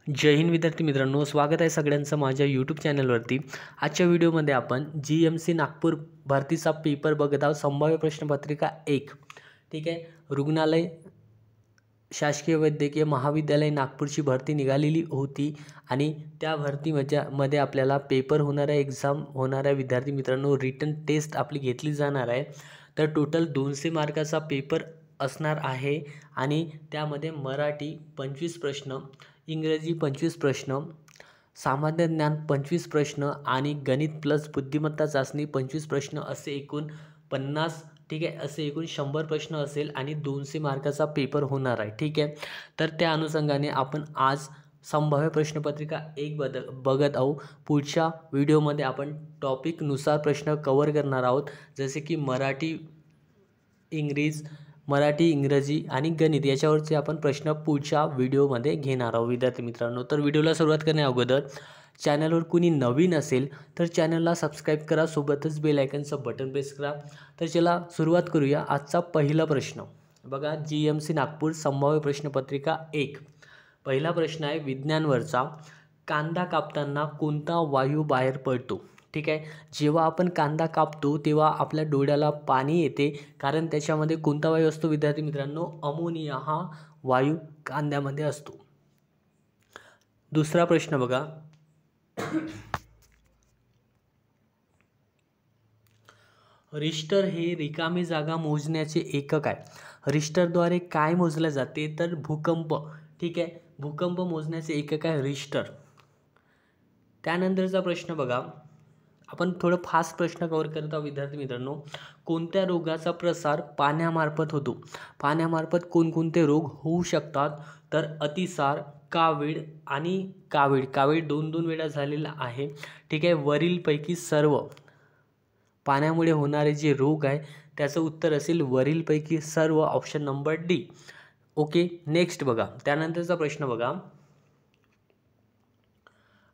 जय हिंद विद्यार्थी मित्रांनो, स्वागत आहे सगळ्यांचं माझ्या यूट्यूब चॅनलवरती। आजच्या व्हिडिओमध्ये आपण GMC नागपूर भरतीचा पेपर बघत आहोत। संभाव्य प्रश्नपत्रिका 1 ठीक आहे। रुग्णालय शासकीय वैद्यकीय महाविद्यालय नागपूरची भरती निघालेली होती आणि त्या भरतीमध्ये आपल्याला पेपर होणार आहे, एग्जाम होणार आहे। विद्यार्थी मित्रांनो, रिटन टेस्ट आपली घेतली जाणार आहे। तर टोटल 200 मार्काचा पेपर असणार आहे आणि त्यामध्ये मराठी 25 प्रश्न, इंग्रजी 25 प्रश्न, सामान्य ज्ञान 25 प्रश्न आणि गणित प्लस बुद्धिमत्ता चाचणी 25 प्रश्न असे एकूण 50 ठीक आहे, असे एकूण 100 प्रश्न असेल आणि 200 मार्काचा पेपर होणार आहे। ठीक आहे, तर त्या अनुषंगाने आपण आज संभाव्य प्रश्नपत्रिका 1 बघत आहोत। पुढच्या व्हिडिओमध्ये आपण टॉपिकनुसार प्रश्न कव्हर करणार आहोत, जसे की मराठी, इंग्रजी आणि गणित याच्यावरचे आपण प्रश्न पुढच्या व्हिडिओमध्ये घेणार आहोत विद्यार्थी मित्रांनो। तर व्हिडिओला सुरुवात करण्या अगोदर चॅनलवर कुणी नवीन असेल तर चॅनलला सबस्क्राईब करा, सोबतच बेल आयकनचं बटन प्रेस करा। तर चला सुरुवात करूया। आजचा पहिला प्रश्न बघा, GMC नागपूर संभाव्य प्रश्नपत्रिका 1 पहिला प्रश्न आहे विज्ञानवरचा। कांदा कापताना कोणता वायू बाहेर पडतो? ठीक आहे, जेव्हा आपण कांदा कापतो तेव्हा आपल्या डोळ्याला पाणी येते, कारण त्याच्यामध्ये कोणता वायू असतो विद्यार्थी मित्रांनो? अमोनिया हा वायू कांद्यामध्ये असतो। दुसरा प्रश्न बघा, रिश्टर हे रिकामी जागा मोजण्याचे एकक आहे। रिश्टरद्वारे काय मोजले जाते? तर भूकंप। ठीक आहे, भूकंप मोजण्याचे एकक आहे रिश्टर। त्यानंतरचा प्रश्न बघा, आपण थोडं फास्ट प्रश्न कव्हर करत आहोत विद्यार्थी मित्रांनो। कोणत्या रोगाचा प्रसार पाण्यामार्फत होतो? पाण्यामार्फत कोणकोणते रोग होऊ शकतात? तर अतिसार, कावीळ आणि कावीळ 2 वेळा झालेला आहे। ठीक आहे, वरीलपैकी सर्व पाण्यामुळे होणारे जे रोग आहे त्याचं उत्तर असेल वरीलपैकी सर्व, option number D. Okay, next बघा, त्यानंतरचा प्रश्न बघा,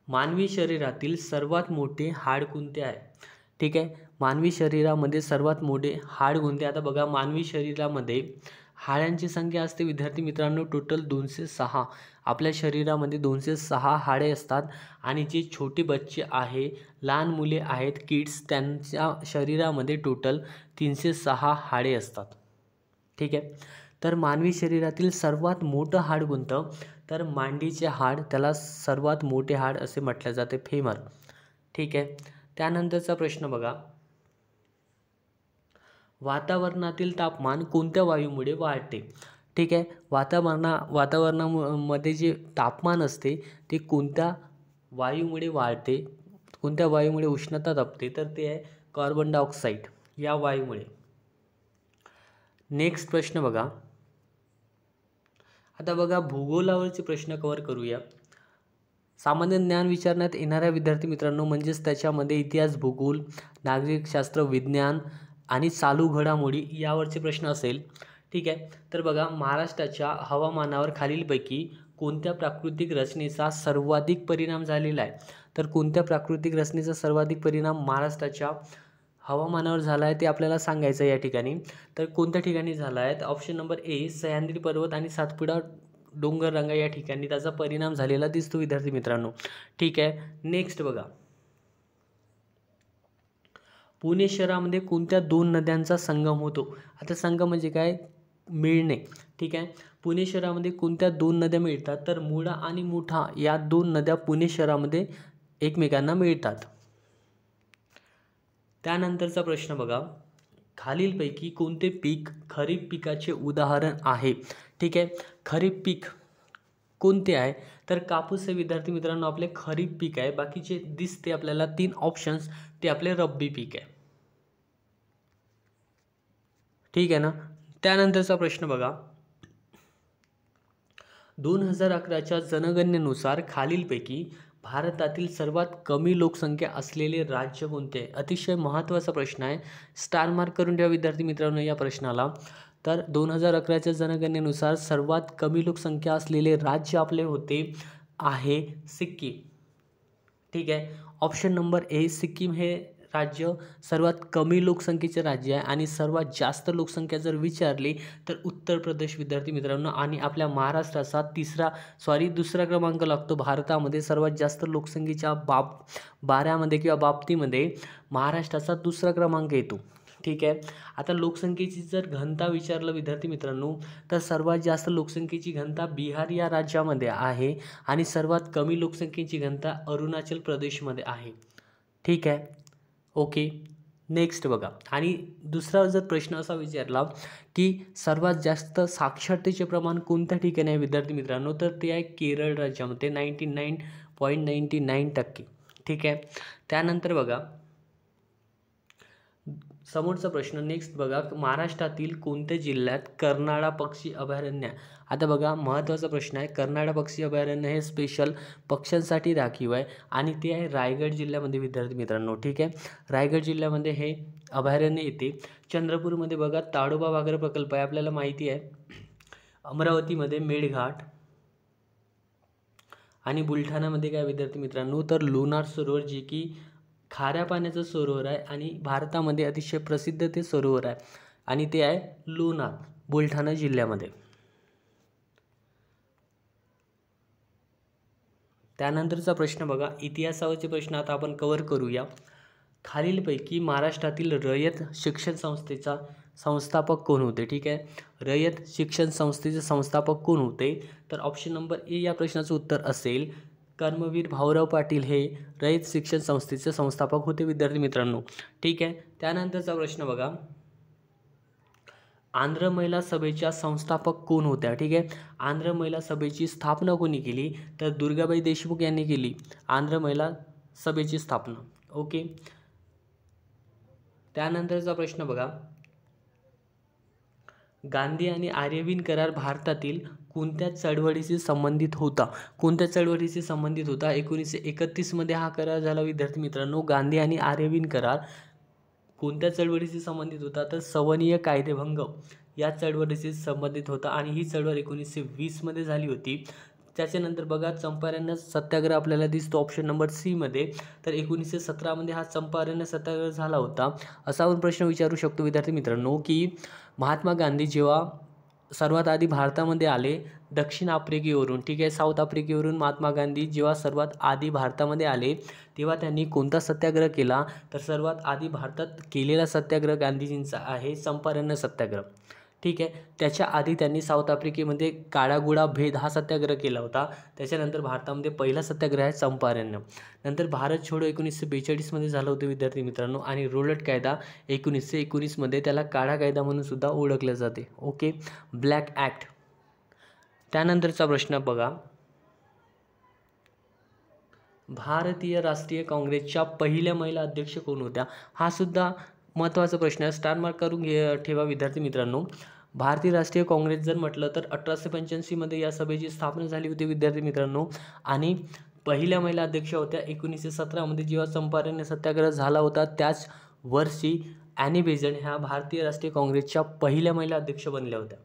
मानवी शरीरातील सर्वात मोठे हाड कोणते आहे? ठीक आहे, मानवी शरीरामध्ये सर्वात मोठे हाड कोणते? आता बघा, मानवी शरीरामध्ये हाडांची संख्या असते विद्यार्थी मित्रांनो टोटल 206। आपल्या शरीरामध्ये 206 हाडे असतात आणि जे छोटे बच्चे आहे, लहान मुले आहेत, किड्स, त्यांच्या शरीरामध्ये टोटल 306 हाडे असतात। ठीक आहे, तर मानवी शरीरातील सर्वात मोठं हाड कोणतं? तर मांडीचे हाड, त्याला सर्वात मोठे हाड असे म्हटले जाते, फेमर। ठीक आहे, त्यानंतरचा प्रश्न बघा, वातावरणातील तापमान कोणत्या वायूमुळे वाढते? ठीक आहे, वातावरणामध्ये जे तापमान असते ते कोणत्या वायूमुळे वाढते? कोणत्या वायूमुळे उष्णता तापते? तर ते आहे कार्बन डायऑक्साईड या वायूमुळे। नेक्स्ट प्रश्न बघा, आता बघा भूगोलावरचे प्रश्न कव्हर करूया। सामान्य ज्ञान विचारण्यात येणाऱ्या विद्यार्थी मित्रांनो, म्हणजेच त्याच्यामध्ये इतिहास, भूगोल, नागरिकशास्त्र, विज्ञान आणि चालू घडामोडी यावरचे प्रश्न असेल। ठीक आहे, तर बघा, महाराष्ट्राच्या हवामानावर खालीलपैकी कोणत्या प्राकृतिक रचनेचा सर्वाधिक परिणाम झालेला आहे? तर कोणत्या प्राकृतिक रचनेचा सर्वाधिक परिणाम महाराष्ट्राच्या हवामानावर झाला आहे ते आपल्याला सांगायचं या ठिकाणी। तर कोणत्या ठिकाणी झाला आहे? ऑप्शन नंबर ए, सह्याद्री पर्वत आणि सातपुडा डोंगर रांगा या ठिकाणी त्याचा परिणाम झालेला दिसतो विद्यार्थी मित्रांनो। ठीक आहे, नेक्स्ट बघा, पुणे शहरामध्ये कोणत्या 2 नद्यांचा संगम होतो? आता संगम म्हणजे काय? मिळणे। ठीक आहे, पुणे शहरामध्ये कोणत्या 2 नद्या मिळतात? तर मुळा आणि मुठा या 2 नद्या पुणे शहरामध्ये एकमेकांना मिळतात। त्यानंतरचा प्रश्न बघा, खालीलपैकी कोणते पीक खरीप पिकाचे उदाहरण आहे? ठीक आहे, खरीप पीक कोणते आहे? तर कापूस हे विद्यार्थी मित्रांनो आपले खरीप पीक आहे। बाकीचे दिसते आपल्याला 3 ऑप्शन्स ते आपले रब्बी पीक आहे। ठीक आहे ना। त्यानंतरचा प्रश्न बघा, 2011च्या जनगणनेनुसार खालीलपैकी भारतातील सर्वात कमी लोकसंख्या असलेले राज्य कोणते आहे? अतिशय महत्त्वाचा प्रश्न आहे, स्टार मार्क करून ठेवा विद्यार्थी मित्रांनो या प्रश्नाला। तर 2011च्या जनगणनेनुसार सर्वात कमी लोकसंख्या असलेले राज्य आपले होते आहे सिक्कीम। ठीक आहे, ऑप्शन नंबर ए, सिक्कीम हे राज्य सर्वात कमी लोकसंख्येचे राज्य आहे आणि सर्वात जास्त लोकसंख्या जर विचारली तर उत्तर प्रदेश विद्यार्थी मित्रांनो, आणि आपल्या महाराष्ट्राचा दुसरा क्रमांक लागतो भारतामध्ये सर्वात जास्त लोकसंख्येच्या बाऱ्यामध्ये किंवा बाबतीमध्ये महाराष्ट्राचा दुसरा क्रमांक येतो. ठीक आहे. आता लोकसंख्येची जर घनता विचारलं विद्यार्थी मित्रांनो, तर सर्वात जास्त लोकसंख्येची घनता बिहार या राज्यामध्ये आहे आणि सर्वात कमी लोकसंख्येची घनता अरुणाचल प्रदेशमध्ये आहे. ठीक आहे. ओके. नेक्स्ट बघा, आणि दुसरा जर प्रश्न असा विचारला की सर्वात जास्त साक्षरतेचे प्रमाण कोणत्या ठिकाणी आहे विद्यार्थी मित्रांनो, तर ते आहे केरळ राज्यामध्ये 99.99%. ठीक आहे. त्यानंतर बघा समोरचा प्रश्न नेक्स्ट बघा, महाराष्ट्रातील कोणत्या जिल्ह्यात कर्नाळा पक्षी अभयारण्य. आता बघा महत्त्वाचा प्रश्न आहे. कर्नाळा पक्षी अभयारण्य हे स्पेशल पक्ष्यांसाठी राखीव आहे आणि ते आहे रायगड जिल्ह्यामध्ये विद्यार्थी मित्रांनो. ठीक आहे. रायगड जिल्ह्यामध्ये हे अभयारण्य येते. चंद्रपूरमध्ये बघा ताडोबा व्याघ्र प्रकल्प आहे, आपल्याला माहिती आहे. अमरावतीमध्ये मेळघाट आणि बुलढाणामध्ये काय विद्यार्थी मित्रांनो, तर लोणार सरोवर, जे की खाऱ्या पाण्याचं सरोवर आहे आणि भारतामध्ये अतिशय प्रसिद्ध ते सरोवर आहे आणि ते आहे लोणार, बुलढाणा जिल्ह्यामध्ये. त्यानंतरचा प्रश्न बघा, इतिहासावरचे प्रश्न आता आपण कव्हर करूया. खालीलपैकी महाराष्ट्रातील रयत शिक्षण संस्थेचा संस्थापक कोण होते. ठीक आहे. रयत शिक्षण संस्थेचे संस्थापक कोण होते, तर ऑप्शन नंबर ए या प्रश्नाचं उत्तर असेल कर्मवीर भाऊराव पाटील हे रयत शिक्षण संस्थेचे संस्थापक होते विद्यार्थी मित्रांनो. ठीक आहे. त्यानंतरचा प्रश्न बघा, आंध्र महिला सभेच्या संस्थापक कोण होत्या. ठीक आहे. आंध्र महिला सभेची स्थापना कोणी केली, तर दुर्गाबाई देशमुख यांनी केली आंध्र महिला सभेची स्थापना. ओके. त्यानंतरचा प्रश्न बघा, गांधी आणि आर्यविन करार भारतातील कोणत्या चळवळीशी संबंधित होता. कोणत्या चळवळीशी संबंधित होता. 1931 मध्ये हा करार झाला विद्यार्थी मित्रांनो. गांधी आणि आर्यविन करार कोणत्या चळवळीशी संबंधित होता, तर सवनीय कायदेभंग या चळवळीशी संबंधित होता आणि ही चळवळ 1920 मध्ये झाली होती. त्याच्यानंतर बघा चंपारण सत्याग्रह आपल्याला दिसतो ऑप्शन नंबर सी मध्ये, तर 1917 मध्ये हा चंपारण सत्याग्रह झाला होता. असा आपण प्रश्न विचारू शकतो विद्यार्थी मित्रांनो की महात्मा गांधी जेव्हा सर्वात आधी भारतामध्ये आले दक्षिण आफ्रिकेवरून. ठीक आहे. साऊथ आफ्रिकेवरून महात्मा गांधी जेव्हा सर्वात आधी भारतामध्ये आले तेव्हा त्यांनी कोणता सत्याग्रह केला, तर सर्वात आधी भारतात केलेला सत्याग्रह गांधीजींचा आहे चंपारण सत्याग्रह. ठीक आहे. त्याच्या आधी त्यांनी साऊथ आफ्रिकेमध्ये काळागोळा भेद हा सत्याग्रह केला होता. त्याच्यानंतर भारतामध्ये पहिला सत्याग्रह आहे चंपारण्य. नंतर भारत छोडो 1942 मध्ये झालं होतं विद्यार्थी मित्रांनो, आणि रोलट कायदा 1919 मध्ये, त्याला काळा कायदा म्हणून सुद्धा ओळखले जाते. ओके. Black act. त्यानंतरचा प्रश्न बघा, भारतीय राष्ट्रीय काँग्रेसच्या पहिल्या महिला अध्यक्ष कोण होत्या. हा सुद्धा महत्त्वाचा प्रश्न आहे, स्टार मार्क करून ठेवा विद्यार्थी मित्रांनो. भारतीय राष्ट्रीय काँग्रेस जर म्हटलं तर 1885 मध्ये या सभेची स्थापना झाली होती विद्यार्थी मित्रांनो, आणि पहिल्या महिला अध्यक्ष होत्या 1917 मध्ये जेव्हा चंपारण सत्याग्रह झाला होता. त्याच वर्षी ॲनी बेझंट ह्या भारतीय राष्ट्रीय काँग्रेसच्या पहिल्या महिला अध्यक्ष बनल्या होत्या.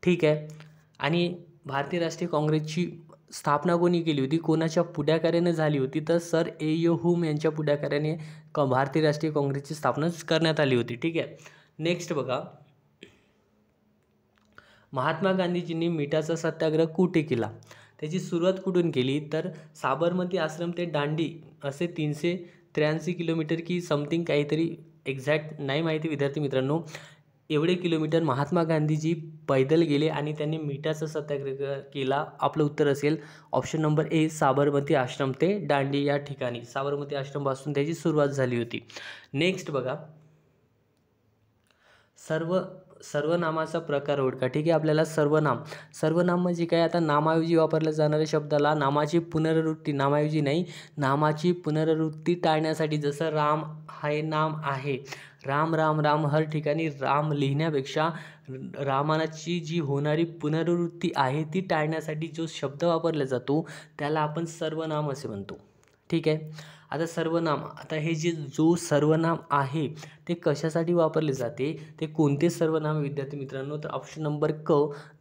ठीक आहे. आणि भारतीय राष्ट्रीय काँग्रेसची स्थापना कोणी केली होती, कोणाच्या पुढाकाराने झाली होती, तर सर ए हुम यांच्या पुढाकाराने भारतीय राष्ट्रीय काँग्रेसची स्थापना करण्यात आली होती. ठीक आहे. नेक्स्ट बघा, महात्मा गांधीजींनी मिठाचा सत्याग्रह कुठे केला. त्याची सुरुवात कुठून केली, तर साबरमती आश्रम ते दांडी असे 383 किलोमीटर की समथिंग काहीतरी एक्झॅक्ट नाही माहिती विद्यार्थी मित्रांनो, एवढे किलोमीटर महात्मा गांधीजी पैदल गेले आणि त्यांनी मिठाचा सत्याग्रह केला. आपलं उत्तर असेल ऑप्शन नंबर ए साबरमती आश्रम ते दांडी या ठिकाणी. साबरमती आश्रमपासून त्याची सुरुवात झाली होती. नेक्स्ट बघा, सर्वनामाचा प्रकार ओळखा. ठीक आहे. आपल्याला सर्वनाम म्हणजे काय, आता नामाऐवजी वापरल्या जाणाऱ्या शब्दाला नामाची पुनरावृत्ती टाळण्यासाठी, जसं राम हे नाम आहे, राम राम राम हर ठिकाणी राम लिहिण्यापेक्षा रामाची जी होणारी पुनरावृत्ती आहे ती टाळण्यासाठी जो शब्द वापरला जातो त्याला आपण सर्वनाम असे म्हणतो. ठीक आहे. आता हे जो सर्वनाम आहे ते कशासाठी वापरले जाते, ते कोणते सर्वनाम विद्यार्थी मित्रांनो, तर ऑप्शन नंबर क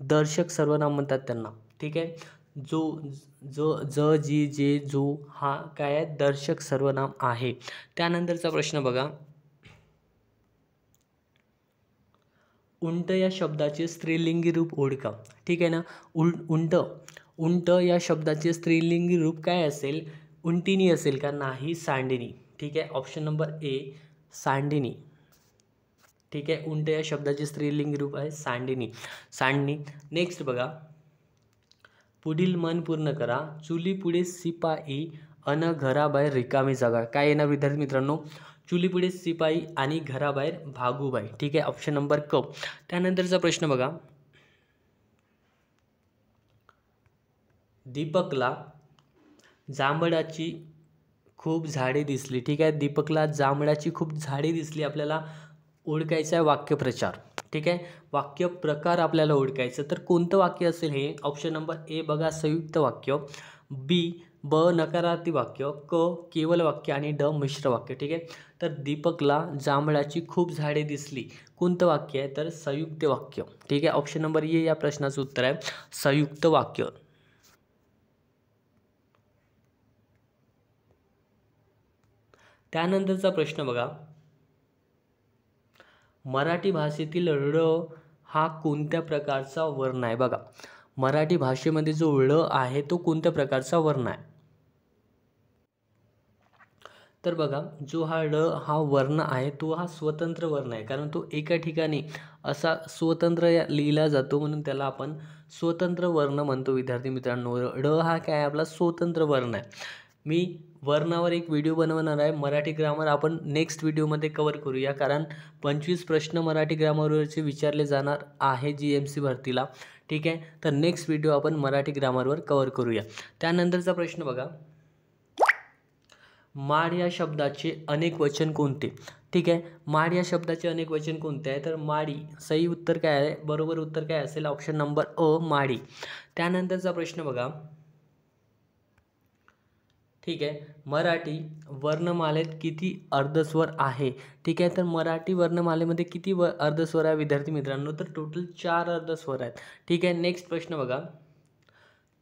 दर्शक सर्वनाम म्हणतात त्यांना. ठीक आहे. जो ज जी जे जो हा काय आहे दर्शक सर्वनाम आहे. त्यानंतरचा प्रश्न बघा, उंट या शब्दाचे स्त्रीलिंगी रूप ओळखा. ठीक आहे ना. उंट या शब्दाचे स्त्रीलिंगी रूप काय असेल? उंटिनी असेल का? नाही, सांडिनी. ठीक आहे, ऑप्शन नंबर ए सांडिनी. ठीक आहे, उंट या शब्दाचे स्त्रीलिंगी रूप आहे सांडणी. नेक्स्ट बघा, पुढील मन पूर्ण करा. चुली पुढे शिपाई अन घराबाहेर रिकामी जागा. काय येणार विद्यार्थी मित्रांनो? चुलीपुढे शिपाई आणि घराबाहेर भागूबाई. ठीक आहे, ऑप्शन नंबर क. त्यानंतरचा प्रश्न बघा, दीपकला जांभळाची खूप झाडे दिसली. ठीक आहे, दीपकला जांभळाची खूप झाडे दिसली. आपल्याला ओळखायचं आहे वाक्यप्रचार. ठीक आहे, वाक्य प्रकार आपल्याला ओळखायचं. तर कोणतं वाक्य असेल हे? ऑप्शन नंबर ए बघा, संयुक्त वाक्य. बी ब नकारार्थी वाक्य. क केवल वाक्य आणि ड मिश्र वाक्य. ठीक आहे, तर दीपकला जांभळाची खूप झाडे दिसली कोणतं वाक्य आहे? तर संयुक्त वाक्य. ठीक आहे, ऑप्शन नंबर ए या प्रश्नाचं उत्तर आहे संयुक्त वाक्य. त्यानंतरचा प्रश्न बघा, मराठी भाषेतील ळ हा कोणत्या प्रकारचा वर्ण आहे? बघा, मराठी भाषेमध्ये जो ळ आहे तो कोणत्या प्रकारचा वर्ण आहे? तर बघा, जो हा ळ हा वर्ण आहे तो हा स्वतंत्र वर्ण आहे, कारण तो एका ठिकाणी असा स्वतंत्र लिहिला जातो, म्हणून त्याला आपण स्वतंत्र वर्ण म्हणतो. विद्यार्थी मित्रांनो, ळ हा काय आपला स्वतंत्र वर्ण आहे. मी वर्णावर एक व्हिडिओ बनवणार आहे. मराठी ग्रामर आपण नेक्स्ट व्हिडिओमध्ये कवर करूया, कारण 25 प्रश्न मराठी ग्रामरवरचे विचारले जाणार आहे GMC भरतीला. ठीक आहे, तर नेक्स्ट व्हिडिओ आपण मराठी ग्रामरवर कवर करूया. त्यानंतरचा प्रश्न बघा, माड या शब्दाचे अनेक वचन कोणते? ठीक आहे, माड या शब्दाचे अनेक वचन कोणते आहे? तर माडी. सही उत्तर काय आहे? बरोबर उत्तर काय असेल? ऑप्शन नंबर अ माडी. त्यानंतरचा प्रश्न बघा, ठीक आहे, मराठी वर्णमालेत किती अर्धस्वर आहे? ठीक आहे, तर मराठी वर्णमालेमध्ये किती अर्धस्वर आहे विद्यार्थी मित्रांनो? तर टोटल 4 अर्धस्वर आहेत. ठीक आहे, नेक्स्ट प्रश्न बघा,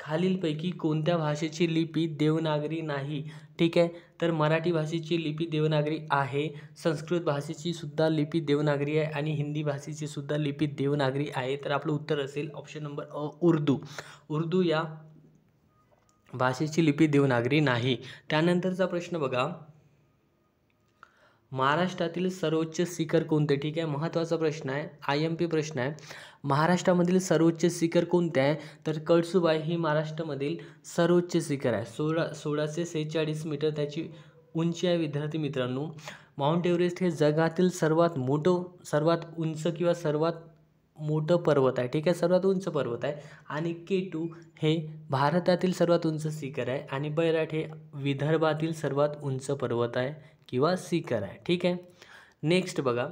खालीलपैकी कोणत्या भाषेची लिपी देवनागरी नाही? ठीक आहे, तर मराठी भाषेची लिपी देवनागरी आहे, संस्कृत भाषेची सुद्धा लिपी देवनागरी आहे आणि हिंदी भाषेची सुद्धा लिपी देवनागरी आहे. तर आपलं उत्तर असेल ऑप्शन नंबर अ उर्दू. उर्दू या भाषेची लिपी देवनागरी नाही. त्यानंतरचा प्रश्न बघा, महाराष्ट्रातील सर्वोच्च शिखर कोणते? ठीक आहे, महत्त्वाचा प्रश्न आहे, IMP प्रश्न आहे. महाराष्ट्रामधील सर्वोच्च शिखर कोणते आहे? तर कळसुबाई ही महाराष्ट्रामधील सर्वोच्च शिखर आहे. 1646 मीटर त्याची उंची आहे विद्यार्थी मित्रांनो. माउंट एव्हरेस्ट हे जगातील सर्वात उंच किंवा सर्वात मोठं पर्वत आहे. ठीक आहे, सर्वात उंच पर्वत आहे. आणि K2 हे भारतातील सर्वात उंच शिखर आहे आणि बैराट हे विदर्भातील सर्वात उंच पर्वत आहे किंवा शिखर आहे. ठीक आहे, नेक्स्ट बघा,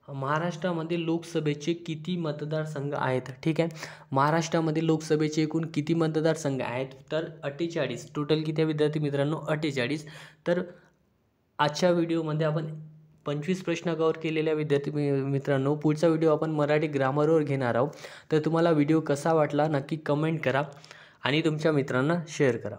महाराष्ट्रामध्ये लोकसभेचे किती मतदारसंघ आहेत? ठीक आहे, महाराष्ट्रामध्ये लोकसभेचे एकूण किती मतदारसंघ आहेत? तर 48. टोटल किती विद्यार्थी मित्रांनो? 48. तर आजच्या व्हिडिओमध्ये आपण 25 प्रश्न कव्हर केलेल्या विद्यार्थी मित्रांनो. पुढचा व्हिडिओ आपण मराठी ग्रामरवर घेणार आहोत. तर तुम्हाला व्हिडिओ कसा वाटला नक्की कमेंट करा आणि तुमच्या मित्रांना शेअर करा.